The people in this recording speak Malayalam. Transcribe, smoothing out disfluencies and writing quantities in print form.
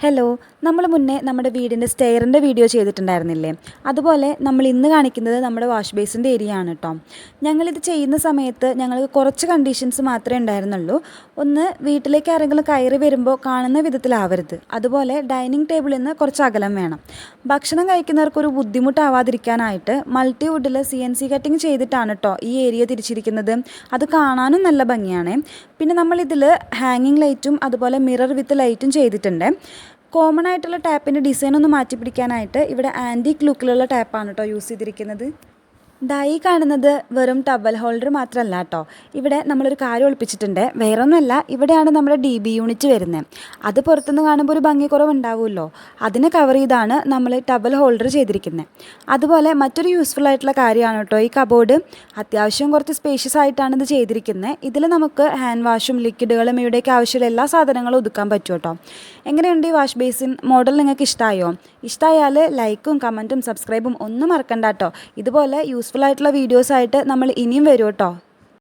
ഹലോ, നമ്മൾ മുന്നേ നമ്മുടെ വീടിൻ്റെ സ്റ്റെയറിൻ്റെ വീഡിയോ ചെയ്തിട്ടുണ്ടായിരുന്നില്ലേ? അതുപോലെ നമ്മൾ ഇന്ന് കാണിക്കുന്നത് നമ്മുടെ വാഷ് ബേസിൻ്റെ ഏരിയ ആണ് കേട്ടോ. ഞങ്ങളിത് ചെയ്യുന്ന സമയത്ത് ഞങ്ങൾക്ക് കുറച്ച് കണ്ടീഷൻസ് മാത്രമേ ഉണ്ടായിരുന്നുള്ളൂ. ഒന്ന്, വീട്ടിലേക്ക് ആരെങ്കിലും കയറി വരുമ്പോൾ കാണുന്ന വിധത്തിലാവരുത്. അതുപോലെ ഡൈനിങ് ടേബിളിൽ നിന്ന് കുറച്ച് അകലം വേണം. ഭക്ഷണം കഴിക്കുന്നവർക്കൊരു ബുദ്ധിമുട്ടാവാതിരിക്കാനായിട്ട് മൾട്ടിവുഡിൽ CNC കട്ടിങ് ചെയ്തിട്ടാണ് കേട്ടോ ഈ ഏരിയ തിരിച്ചിരിക്കുന്നത്. അത് കാണാനും നല്ല ഭംഗിയാണ്. പിന്നെ നമ്മളിതിൽ ഹാങ്ങിങ് ലൈറ്റും അതുപോലെ മിറർ വിത്ത് ലൈറ്റും ചെയ്തിട്ടുണ്ട്. കോമൺ ആയിട്ടുള്ള ടാപ്പിൻ്റെ ഡിസൈൻ ഒന്ന് മാറ്റി പിടിക്കാനായിട്ട് ഇവിടെ ആൻറ്റിക് ലുക്കിലുള്ള ടാപ്പാണ് കേട്ടോ യൂസ് ചെയ്തിരിക്കുന്നത്. ഈ കാണുന്നത് വെറും ടവൽ ഹോൾഡർ മാത്രമല്ല കേട്ടോ. ഇവിടെ നമ്മളൊരു കാര്യം ഒളിപ്പിച്ചിട്ടുണ്ട്. വേറൊന്നുമല്ല, ഇവിടെയാണ് നമ്മുടെ DB യൂണിറ്റ് വരുന്നത്. അത് പുറത്തുനിന്ന് കാണുമ്പോൾ ഒരു ഭംഗിക്കുറവുണ്ടാവുമല്ലോ, അതിനെ കവർ ചെയ്താണ് നമ്മൾ ടവൽ ഹോൾഡർ ചെയ്തിരിക്കുന്നത്. അതുപോലെ മറ്റൊരു യൂസ്ഫുൾ ആയിട്ടുള്ള കാര്യമാണ് കേട്ടോ ഈ കബോർഡ്. അത്യാവശ്യം കുറച്ച് സ്പേഷ്യസ് ആയിട്ടാണ് ഇത് ചെയ്തിരിക്കുന്നത്. ഇതിൽ നമുക്ക് ഹാൻഡ് വാഷും ലിക്വിഡുകളും ഇവിടേക്ക് ആവശ്യമുള്ള എല്ലാ സാധനങ്ങളും ഒതുക്കാൻ പറ്റും കേട്ടോ. എങ്ങനെയുണ്ട് ഈ വാഷ് ബേസിൻ മോഡൽ? നിങ്ങൾക്ക് ഇഷ്ടമായോ? ഇഷ്ടമായാൽ ലൈക്കും കമൻറ്റും സബ്സ്ക്രൈബും ഒന്നും മറക്കണ്ട കേട്ടോ. ഇതുപോലെ യൂസ്ഫുൾ ആയിട്ടുള്ള വീഡിയോസായിട്ട് നമ്മൾ ഇനിയും വരും കേട്ടോ.